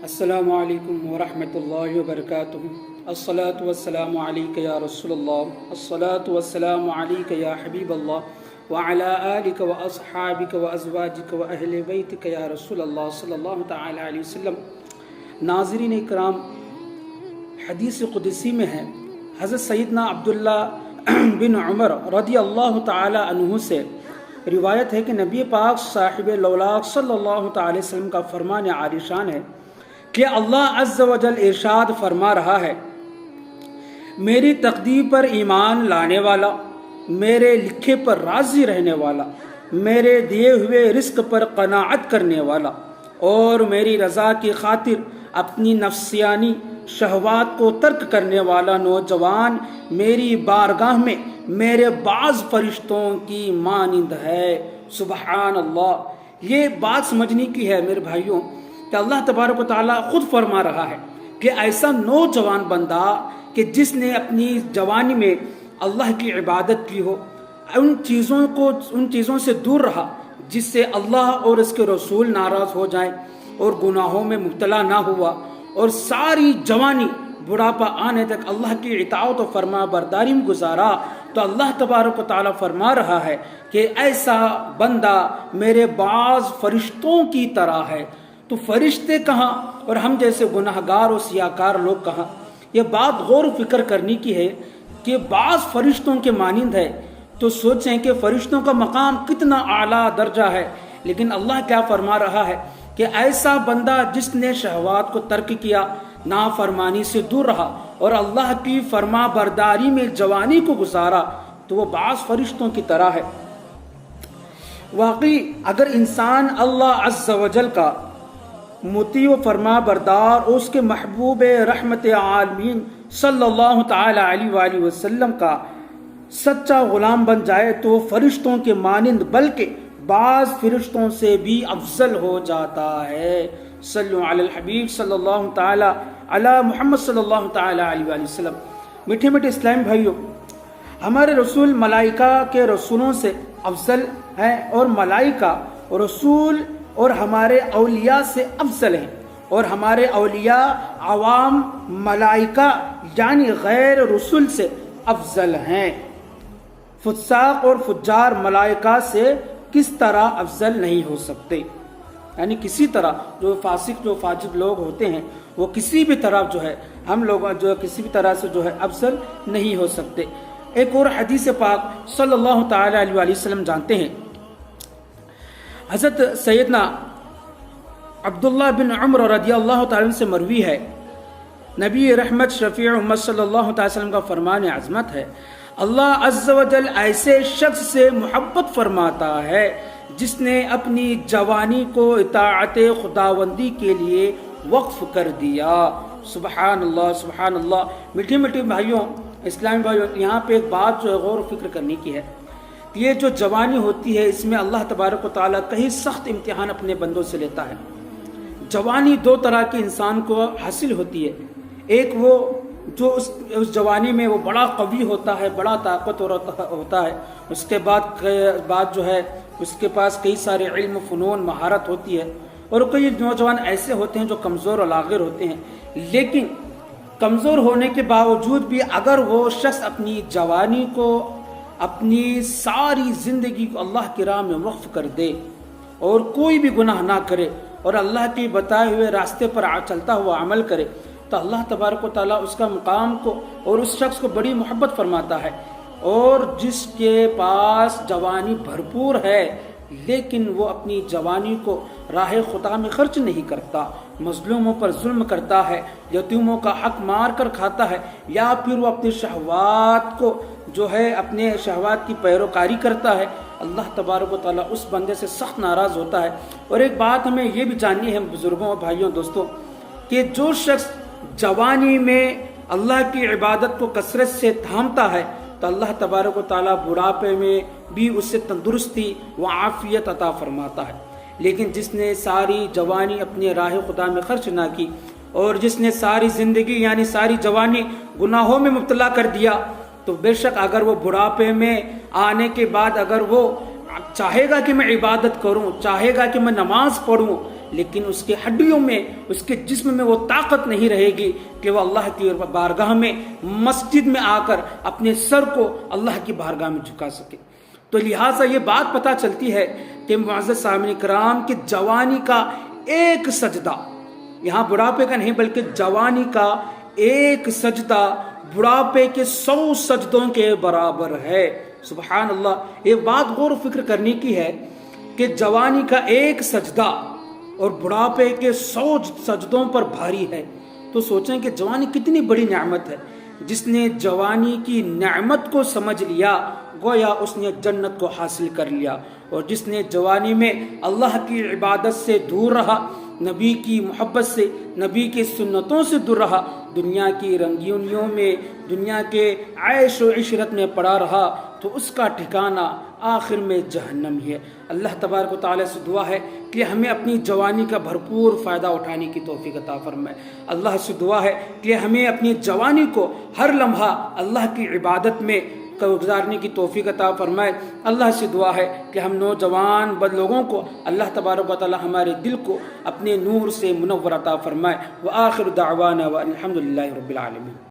السلام علیکم ورحمۃ اللہ وبرکاتہ۔ الصلاۃ والسلام علیک یا رسول اللہ، الصلاۃ والسلام علیک یا حبیب اللہ، وعلی آلک واصحابک وازواجک واہل بیتک یا رسول اللہ صلی اللہ تعالی علیہ وسلم۔ ناظرین اکرام، حدیث قدسی میں ہے، حضرت سیدنا عبداللہ بن عمر رضی اللہ تعالی عنہ سے روایت ہے کہ نبی پاک صاحب لولاق صلی اللہ تعالی وسلم کا فرمان عالی شان ہے کہ اللہ عز و جل ارشاد فرما رہا ہے، میری تقدیر پر ایمان لانے والا، میرے لکھے پر راضی رہنے والا، میرے دیے ہوئے رزق پر قناعت کرنے والا اور میری رضا کی خاطر اپنی نفسیانی شہوات کو ترک کرنے والا نوجوان میری بارگاہ میں میرے بعض فرشتوں کی مانند ہے۔ سبحان اللہ۔ یہ بات سمجھنے کی ہے میرے بھائیوں کہ اللہ تبارک و تعالیٰ خود فرما رہا ہے کہ ایسا نوجوان بندہ کہ جس نے اپنی جوانی میں اللہ کی عبادت کی ہو، ان چیزوں سے دور رہا جس سے اللہ اور اس کے رسول ناراض ہو جائیں، اور گناہوں میں مبتلا نہ ہوا، اور ساری جوانی بڑھاپا آنے تک اللہ کی اطاعت و فرما برداری میں گزارا، تو اللہ تبارک و تعالیٰ فرما رہا ہے کہ ایسا بندہ میرے بعض فرشتوں کی طرح ہے۔ تو فرشتے کہاں اور ہم جیسے گناہگار اور سیاہکار لوگ کہاں؟ یہ بات غور و فکر کرنے کی ہے کہ بعض فرشتوں کے مانند ہے، تو سوچیں کہ فرشتوں کا مقام کتنا اعلیٰ درجہ ہے۔ لیکن اللہ کیا فرما رہا ہے کہ ایسا بندہ جس نے شہوات کو ترک کیا، نافرمانی سے دور رہا اور اللہ کی فرما برداری میں جوانی کو گزارا، تو وہ بعض فرشتوں کی طرح ہے۔ واقعی اگر انسان اللہ عز و جل کا مطیع و فرما بردار اور اس کے محبوب رحمت عالمین صلی اللہ تعالی علیہ وآلہ وسلم کا سچا غلام بن جائے تو فرشتوں کے مانند بلکہ بعض فرشتوں سے بھی افضل ہو جاتا ہے۔ صلو علی الحبیب صلی اللہ تعالی علی محمد صلی اللہ تعالی علیہ وآلہ وسلم۔ میٹھے میٹھے اسلام بھائیوں، ہمارے رسول ملائکہ کے رسولوں سے افضل ہیں، اور ملائکہ رسول اور ہمارے اولیاء سے افضل ہیں، اور ہمارے اولیاء عوام ملائکہ یعنی غیر رسول سے افضل ہیں۔ فساق اور فجار ملائکہ سے کس طرح افضل نہیں ہو سکتے؟ یعنی کسی طرح جو فاسق جو فاجر لوگ ہوتے ہیں وہ کسی بھی طرح جو ہے ہم لوگ جو کسی بھی طرح سے جو ہے افضل نہیں ہو سکتے۔ ایک اور حدیث پاک صلی اللہ تعالی علیہ وآلہ وسلم جانتے ہیں، حضرت سیدنا عبداللہ بن عمر رضی اللہ تعالی عنہ سے مروی ہے، نبی رحمت شفیع امت صلی اللہ تعالی وسلم کا فرمان عظمت ہے، اللہ عز و جل ایسے شخص سے محبت فرماتا ہے جس نے اپنی جوانی کو اطاعت خداوندی کے لیے وقف کر دیا۔ سبحان اللہ سبحان اللہ۔ میٹھے میٹھے بھائیوں، اسلامی بھائیوں، یہاں پہ ایک بات جو ہے غور و فکر کرنے کی ہے، یہ جو جوانی ہوتی ہے اس میں اللہ تبارک و تعالیٰ کئی سخت امتحان اپنے بندوں سے لیتا ہے۔ جوانی دو طرح کے انسان کو حاصل ہوتی ہے، ایک وہ جو اس جوانی میں وہ بڑا قوی ہوتا ہے، بڑا طاقتور ہوتا ہے، اس کے بعد جو ہے اس کے پاس کئی سارے علم فنون مہارت ہوتی ہے، اور کئی نوجوان ایسے ہوتے ہیں جو کمزور اور لاغر ہوتے ہیں، لیکن کمزور ہونے کے باوجود بھی اگر وہ شخص اپنی جوانی کو، اپنی ساری زندگی کو اللہ کی راہ میں وقف کر دے اور کوئی بھی گناہ نہ کرے اور اللہ کے بتائے ہوئے راستے پر چلتا ہوا عمل کرے، تو اللہ تبارک و تعالیٰ اس کا مقام کو اور اس شخص کو بڑی محبت فرماتا ہے۔ اور جس کے پاس جوانی بھرپور ہے لیکن وہ اپنی جوانی کو راہ خدا میں خرچ نہیں کرتا، مظلوموں پر ظلم کرتا ہے، یتیموں کا حق مار کر کھاتا ہے، یا پھر وہ اپنی شہوات کو جو ہے اپنے شہوات کی پیروکاری کرتا ہے، اللہ تبارک و تعالیٰ اس بندے سے سخت ناراض ہوتا ہے۔ اور ایک بات ہمیں یہ بھی جاننی ہے بزرگوں بھائیوں دوستوں، کہ جو شخص جوانی میں اللہ کی عبادت کو کثرت سے تھامتا ہے تو اللہ تبارک و تعالیٰ بڑھاپے میں بھی اس سے تندرستی و عافیت عطا فرماتا ہے۔ لیکن جس نے ساری جوانی اپنے راہ خدا میں خرچ نہ کی اور جس نے ساری زندگی یعنی ساری جوانی گناہوں میں مبتلا کر دیا، تو بے شک اگر وہ بڑھاپے میں آنے کے بعد اگر وہ چاہے گا کہ میں عبادت کروں، چاہے گا کہ میں نماز پڑھوں، لیکن اس کے ہڈیوں میں، اس کے جسم میں وہ طاقت نہیں رہے گی کہ وہ اللہ کی بارگاہ میں، مسجد میں آ کر اپنے سر کو اللہ کی بارگاہ میں جھکا سکے۔ تو لہٰذا یہ بات پتہ چلتی ہے کہ معزز سامعین کرام کہ جوانی کا ایک سجدہ، یہاں بڑھاپے کا نہیں بلکہ جوانی کا ایک سجدہ بڑھاپے کے 100 سجدوں کے برابر ہے۔ سبحان اللہ، یہ بات غور و فکر کرنے کی ہے کہ جوانی کا ایک سجدہ اور بڑھاپے کے 100 سجدوں پر بھاری ہے۔ تو سوچیں کہ جوانی کتنی بڑی نعمت ہے۔ جس نے جوانی کی نعمت کو سمجھ لیا گویا اس نے جنت کو حاصل کر لیا، اور جس نے جوانی میں اللہ کی عبادت سے دور رہا، نبی کی محبت سے، نبی کی سنتوں سے دور رہا، دنیا کی رنگینیوں میں، دنیا کے عیش و عشرت میں پڑا رہا، تو اس کا ٹھکانہ آخر میں جہنم ہی ہے۔ اللہ تبارک و تعالیٰ سے دعا ہے کہ ہمیں اپنی جوانی کا بھرپور فائدہ اٹھانے کی توفیق عطا فرمائے۔ اللہ سے دعا ہے کہ ہمیں اپنی جوانی کو ہر لمحہ اللہ کی عبادت میں گزارنے کی توفیق عطا فرمائے۔ اللہ سے دعا ہے کہ ہم نوجوان بد لوگوں کو اللہ تبارک و تعالی ہمارے دل کو اپنے نور سے منور عطا فرمائے۔ وآخر دعوانا والحمد للہ رب العالمین۔